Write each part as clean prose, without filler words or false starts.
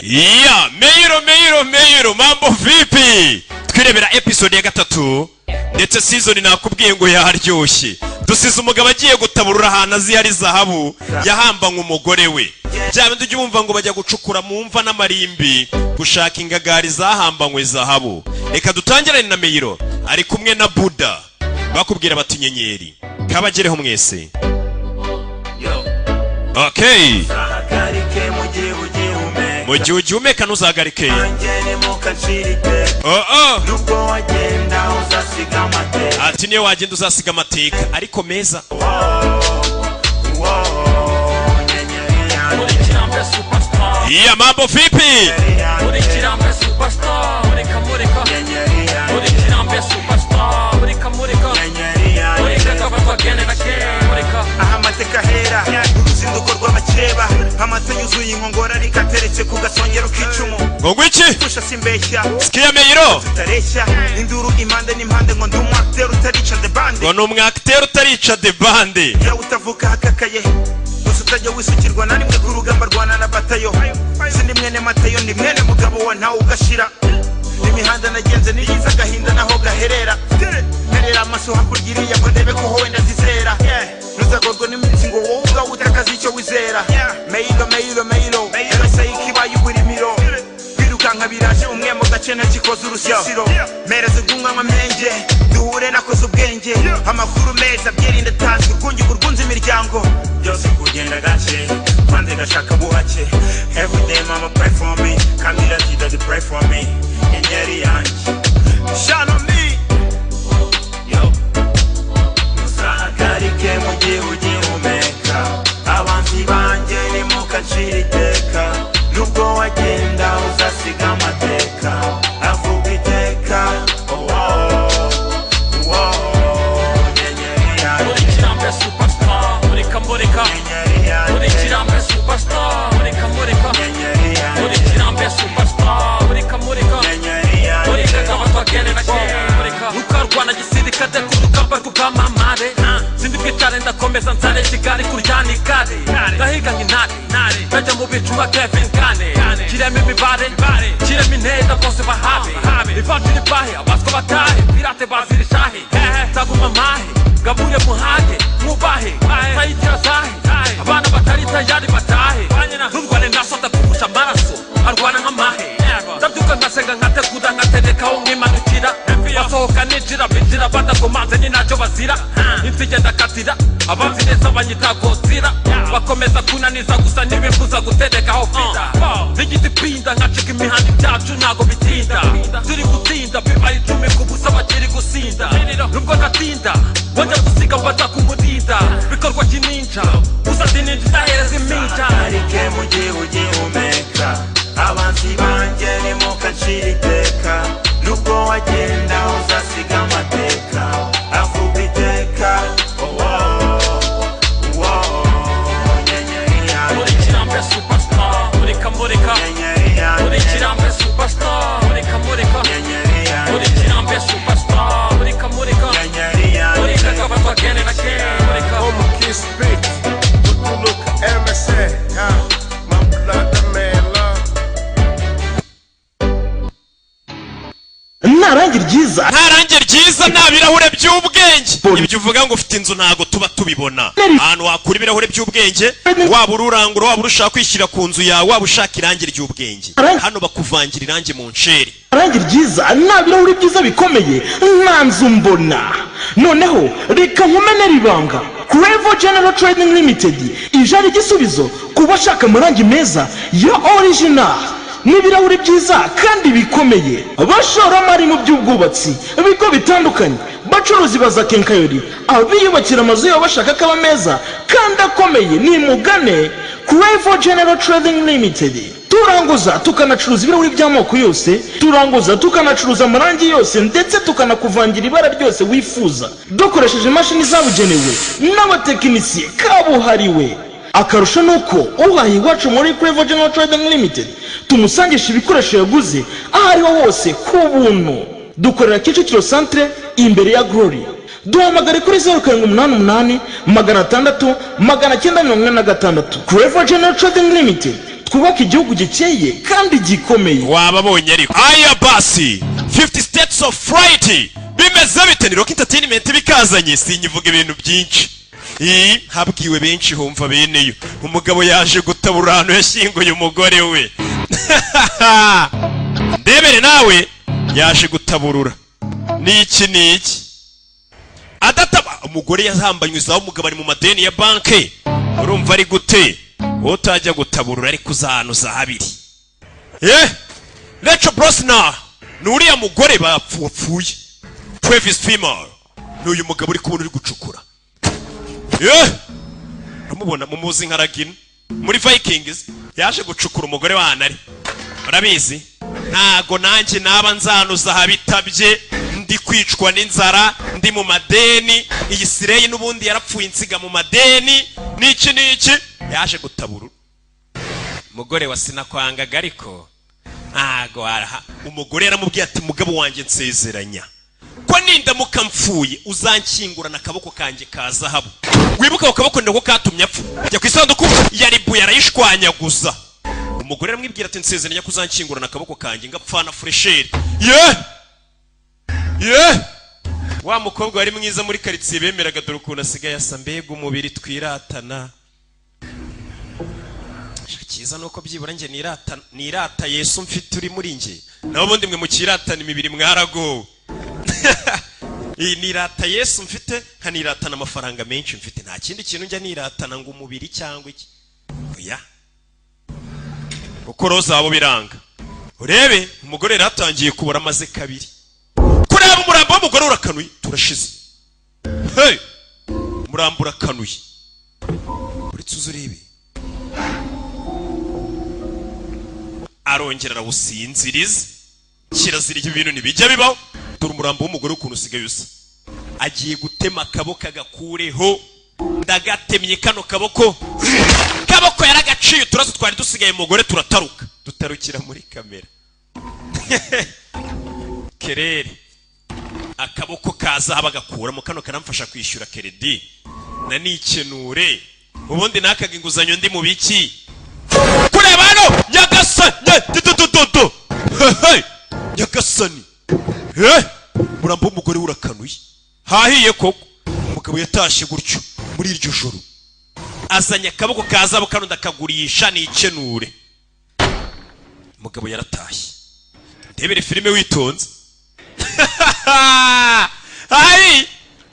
Yeah, Meiro, mambo vipi? Twirebera episode ya 3 ndetse season nakubwiye ngo yaryoshye. Dusize umugabo agiye gutaburura ahantu azihari zahabu yahamba nk'umugore we. Bya bindi ujyumva ngo bajya gucukura mu mva n'amarimbi gushaka ingagari zahambanywe zahabu. Reka dutangirane na Meiro ari kumwe na Buddha bakubwira bati nyenyeri kabagereho mwese. Okay. Mugihe ugihumeka ntuzagarike. Ati niyo wagenda uzasiga amateka ariko meza. Iya mambo vipi? Ahamateka hera uruzinduko rw'abakeba amata yuzuye inkongora rikateretse ku gasongero k'icumu ngo iki pusha simbeshya sikia Meiro tareshya induru impande n'impande ngo ndumwe acteur utarica the band ngo numwe acteur utarica the band ya utavuka hakakaye utajya wisukirwa na rimwe ku rugamba rwana na batayo sindi mwene matayo ndi mwene mugabo wa ntawe ugashira imihanda nagenze niyiza gahinda naho gaherera herera amaso hakurgiriye ngo ndebe ko howe ndazizera nuzagorwa n'iminsi ngo wowe ubwawe utakaza icyo wizera Meiro erasa ikibaye uburimiro birukanka biraje umwe mu gace ntakikoze urusisiro mereze gunga amenge duhure nakoze ubwenge amakuru meza byirinda tanzwe urwungi urwunze imiryango byose kugenda gace mande gashaka buhake everyday mama pray for me kamira tida pray for me Nyeri yanjye shine on me yo musahagarike mu gihe ugihumeka abanzi banjye nimukacira iteka nubwo wagenda uzasiga amateka avuga iteka Nyeri yanjye uri kirambe superstar uri kamurika uri kirambe superstar uri kamurika uri kirambe superstar uri kamurika Ukarwana gisirikate kurugamba rw'amamare sindi bwitare ndakomeza nsare Kigali kuryana ikare ndahiga nk'intare najya mu bicuma Kevin Kane kirema imibare kirema intenda bose bahabe ivanjiri bahe abaswa batahe pirate bazirishahe taguma mahe gabure muhage mubahe sayitira zahe abana batari tayari batahe nturwane naso ndakugusha amaraso arwana nk'amahe ndabyuka ngasenga nkategura nkaterekaho nk'imanukira basohoka ninjira binjira badakomanze ni nacyo bazira inzige ndakatira abanzi neza banyita gozira bakomeza kunaniza gusa ntibimbuza guterekaho pita n'igiti pinda nkacika imihanda ibyacu ntago bitinda turi gutinda bibaye 10 ku busa bakiri gusinda nubwo natinda wajya gusiga mbaza kumudinda bikorwa kininja gusa tininja itahereza iminja arike mu gihe ugihumeka abanzi banjye nimukacira iteka nubwo wagenda uzasiga amateka avuga iteka Nyeri yanjye uri kirambe superstar uri kamurika uri kirambe superstar uri kamurika uri kirambe superstar uri kamurika uri kakabatwa kene na kene Homo kiss beat look MSA my blood man Ntarangi ryiza nta birahure by'ubwenge ibyo uvuga ngo ufite inzu ntago tuba tubibona ahantu wakura ibirahure by'ubwenge waba ururanguro waba urushaka kwishyira ku nzu yawe waba ushaka irangi ry'ubwenge hano bakuvangira irangi mu nceri Irangi ryiza nta birahure byiza bikomeye nta nzu mbona noneho reka nkumenera ibanga Crevo General Trading Limited ijari igisubizo ku bashaka amarangi meza ya original n'ibirahuri byiza kandi bikomeye abashoramari mu by'ubwubatsi ibigo bitandukanye bacuruzi baza kenkayori abiyubakira amazu yabo bashaka kaba meza kandi akomeye ni mugane Crevo General Trading Limited turanguza tukanacuruza ibirahuri by'amoko yose turanguza tukanacuruza amarangi yose ndetse tukanakuvangira ibara ryose wifuza dukoresheje imashini zabugenewe n'abatekinisiye kabuhariwe akarusho nuko uhaye iwacu muri Crevo General Trading Limited tumusangisha ibikoresho yaguze aho ariho hose ku buntu dukorera Kicukiro Centre imbere ya Glory duhamagare kuri 0788 600 946 Crevo General Trading Limited twubake igihugu gikeye kandi gikomeye. wababonye ariko aya basi 50 states of fright bimeze bite ni rock entertainment bikazanye sinyivuga ibintu byinshi habwiwe benshi humva beneyo umugabo yaje gutabura ahantu yashyinguye umugore we ndebere nawe yaje gutaburura niki adataba umugore yazambanywe zaho umugabo ari mu madeni ya banke urumva ari gute utajya gutaburura ariko uzahano za habiri Rachel Brosnan nuriya mugore bapfuye Travis Fimmel n'uyu mugabo uri kubona uri gucukura ramubona mumuzi nka Ragin muri Vikings yaje gucukura umugore wanari urabizi ntago nanjye naba nzanuza habitabye ndi kwicwa n'inzara ndi mu madeni iyi Sireyi n'ubundi yarapfuye insiga mu madeni niki yaje gutabura umugore wa sinakwangaga ariko ntago araha umugore yaramubwiye ati mugabo wanjye nsezeranya ko nindamuka mpfuye uzankingurana akaboko kanjye ka zahabu wibuka ako kaboko ndako katumye apfa jya ku isanduku yaribuye arayishwanyaguza umugore aramwibwira ati nsezeranya ko uzankingurana akaboko kanjye ngapfana fresheri wa mukobwa wari mwiza muri karitsiye bemeraga dore ukuntu asigaye asa mbega umubiri twiratana cyiza nuko byibura nge nirata Yesu mfite uri muri nge naho ubundi mwe mukiratana imibiri mwaragowe nirata Yesu mfite nkaniratana amafaranga menshi mfite nta kindi kintu njya niratana ngo umubiri cyangwa iki oya uko roza abo biranga urebe umugore yaratangiye kubura amaze kabiri kureba umurambo w'umugore urakanuye turashize umurambo urakanuye uretse uzurebe arongera arawusinziriza kirazira ibintu ntibijya bibaho dore umurambo w'umugore ukuntu usigaye usa agiye gutema akaboko agakureho ndagatemye kano kaboko yaragaciye uturazo twari dusigaye umugore turataruka dutarukira muri kamera kerere akaboko kaza abagakuramo kano karamfasha kwishyura keredi na nikenure ubundi nakaga inguzanyo ndi mu biki kureba hano nyagasani murambo w'umugore urakanuye hahiye koko umugabo yatashye gutyo muri iryo joro azanye akaboko kaza kano ndakagurisha nikenure umugabo yaratashye ndebere filime witonze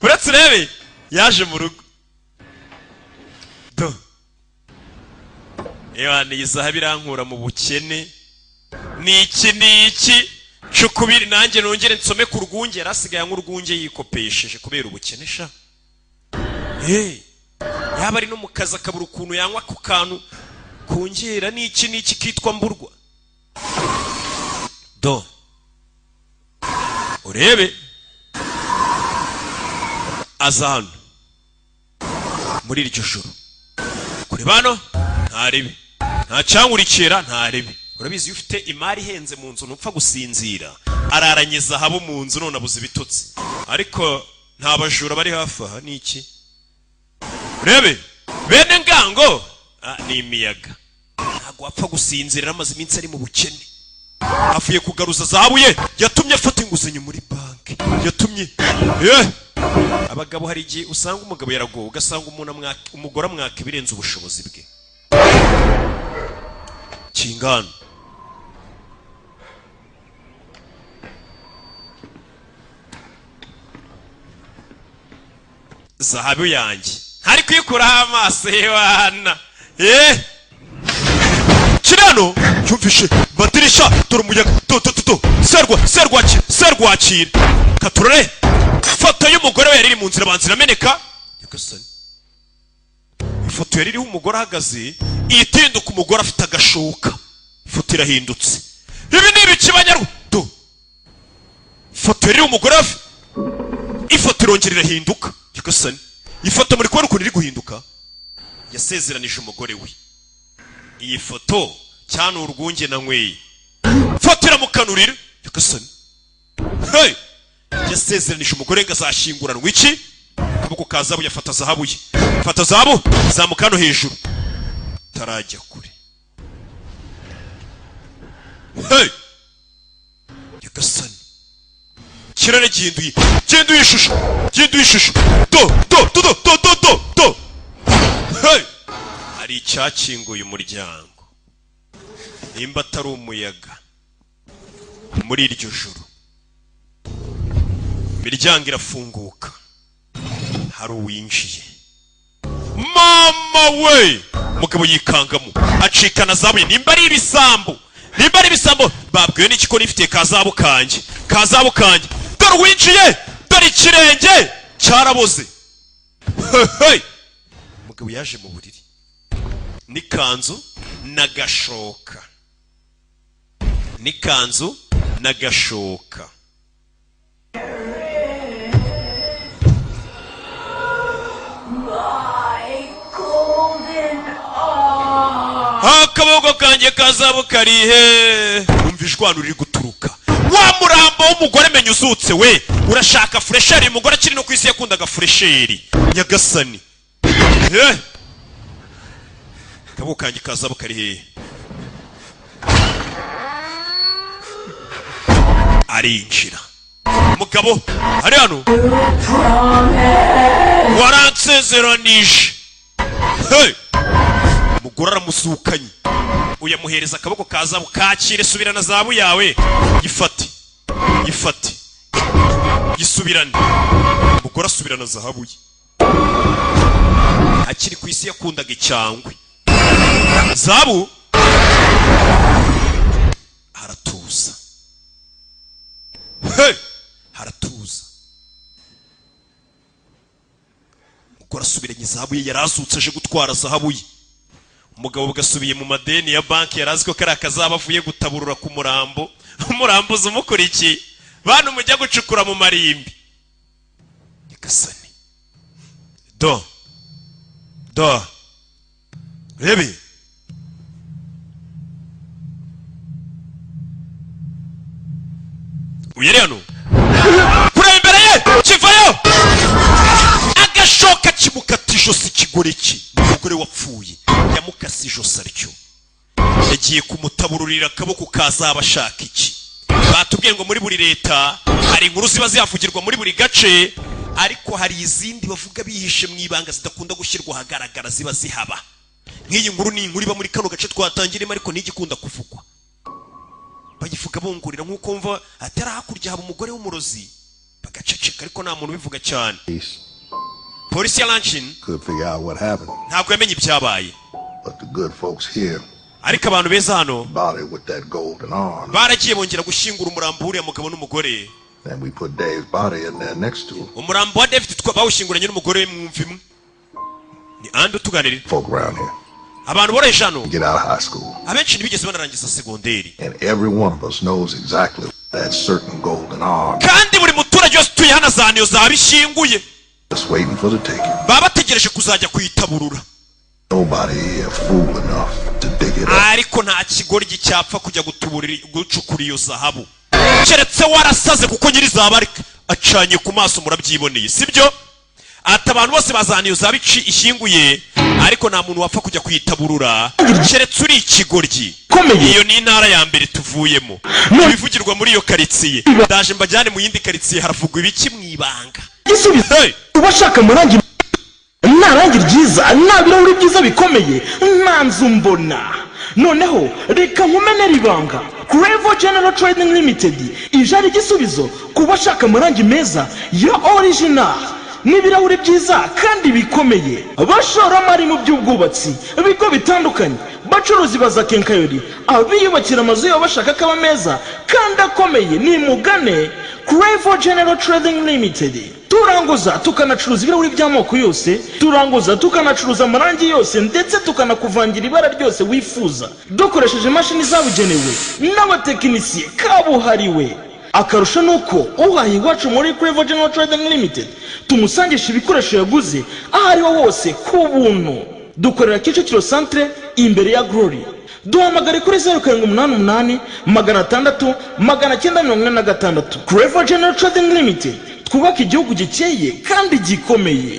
uretse urebe yaje mu rugo niyizaha birankura mu bukene niki cukubiri nanjye nongere nsome ku rwunge yarasigaye nk'urwunge yikopesheje kubera ubukene sha yaba ari no mu kazi akabura ukuntu yanywa ku kantu kongera niki kitwa mburwa urebe aza hano muri iryo joro kureba hano ntarebe ntacankurikira ntarebe urabizi iyo ufite imari ihenze mu nzu ntupfa gusinzira araranye zahabu mu nzu none abuze ibitotsi ariko nta bajura bari hafi aha niki urebe bene ngango ni imiyaga ntabwo wapfa gusinzira amaze iminsi ari mu bukene avuye kugaruza zahabu ye yatumye afata inguzanyo muri banki yatumye abagabo hari igihe usanga umugabo yaragowe ugasanga umugore amwaka ibirenze ubushobozi bwe kingana zahabu yanjye ntari kwikuraho amaso yewana kirano cyumvishe badirisha dore umuyaga serwakira katurore ifoto y'umugore we yari iri mu nzira abanza irameneka nyagasani ifoto yari iriho umugore ahagaze itinduka umugore afite agashoka ifoto irahindutse ibi ni ibiki banyarwanda ifoto yari iriho umugore ifoto irongera irahinduka nyagasani ifoto muri kubona ukuntu iri guhinduka yasezeranije umugore we iyi foto cyane urwunge na nyweye foto iramukanurira nyagasani yasezeranije umugore ngo azashyinguranwa iki akaboko ka zahabu yafata zahabu ye fata zahabu zamuka hano hejuru tarajya kure Hey! Nyagasani. Kirere gihinduye ishusho. Do. Hey! Hari icyakinguye umuryango. Nimba atari umuyaga. Muri iryo joro. Imiryango irafunguka. Hari uwinjiye. Mama we! Mugabo yikangamo. Acikana zabuye. Nimba ari ibisambo. Babwiwe n'iki ko nifite kazabu kanje. Dore winjiye. Dore ikirenge. Cyaraboze. Hey! Mugabo yaje mu buriri. Nikanzu nagashoka. Akaboko kanjye kazabu karihe. Umva ijwano riri guturuka. Wa murambo w'umugore menye uzutse we. Urashaka fresheri. Umugore akiri no kwisi yakundaga fresheri. Nyagasani. Akaboko kanjye kazabu karihe. Arinjira. Mugabo ari hano. Waransezeranije. Hey! Mugore aramusukanye. Uyamuhereza akaboko kazabu. Kakire, subirana zabu yawe. Gifate. Gisubirane. Mugore asubirana zahabu ye. Akiri ku isi yakundaga icyangwe. Zabu haratuza. Hey! Haratuza. Mugore asubiranye zahabu ye. Yarazutse aje gutwara zahabu ye. Umugabo bugasubiye mu madeni ya banki. Yaraziko kari akazaba avuye gutaburura ku murambo. Umurambuza umukurikiye. Bantu mujya gucukura mu marimbi. Nyagasani. Do. Rebe. Uyere hano. Kure imbere ye. Kivayo. Agashoka kimukata ijosi kigoreki. Umugore wapfuye. Yamukase ijosi aryo. Yagiye kumutabururira akaboko kazaba ashaka iki. Batubwiye ngo muri buri leta hari inkuru ziba ziyavugirwa muri buri gace, ariko hari izindi bavuga bihishe mu ibanga zidakunda gushyirwa ahagaragara ziba zihaba. Nk'iyi nkuru ni inkuru iba muri kano gace twatangiremo ariko ntigikunda kuvugwa. Bagivuga bongurira nk'uko mva atari hakurya haba umugore w'umurozi. Bagaceceka ariko nta muntu ubivuga cyane. Polisi ya Lanchin ntabwo yamenye ibyabaye. Ariko abantu beza hano baragiye bongera gushyingura umurambo uriya mugabo n'umugore. Umurambo wa David bawushyinguranye n'umugore mwumva imwe. Ni andi utuganirira. Abantu boroheje hano abenshi ntibigeze banarangiza segonderi. Kandi buri muturage wese utuye hano azaniyo zabishyinguye. Baba bategereje kuzajya kuyitaburura. Ariko nta kigoryi cyapfa kujya gucukura iyo zahabu. Keretse warasaze kuko nyiri zahabu acanye ku maso murabyiboneye. Sibyo? Ati abantu bose bazaniyo zabici ishyinguye, ariko nta muntu wapfa kujya kuyitaburura keretse uri ikigoryi. Iyo ni intara ya mbere tuvuyemo. Ibivugirwa muri iyo karitsiye. Ndaje mbajyane mu yindi karitsiye haravugwa ibiki mu ibanga. Ubashaka murangi narangi ryiza nabirahuri byiza bikomeye ntanzu mbona. Noneho reka nkumenera ibanga. Crevo General Trading Limited ijari igisubizo kubashaka murangi meza ya original n'ibirahuri byiza kandi bikomeye. Abashoramari mu by'ubwubatsi ibigo bitandukanye, bacuruzi baza kenkayori, abiyubakira amazu yabo bashaka kaba meza kandi akomeye, ni mugane Crevo General Trading Limited. Turanguza tukanacuruza ibirahuri by'amoko yose, turanguza tukanacuruza amarangi yose, ndetse tukanakuvangira ibara ryose wifuza dukoresheje imashini zabugenewe n'abatekinisiye kabuhariwe. Akarusho nuko uhaye iwacu muri Crevo General Trading Limited tumusangisha ibikoresho yaguze aho ariho hose ku buntu. Dukorera Kicukiro Centre imbere ya Glory. Duhamagare kuri 0788 600 946. Crevo General Trading Limited, twubaka igihugu gikeye kandi gikomeye.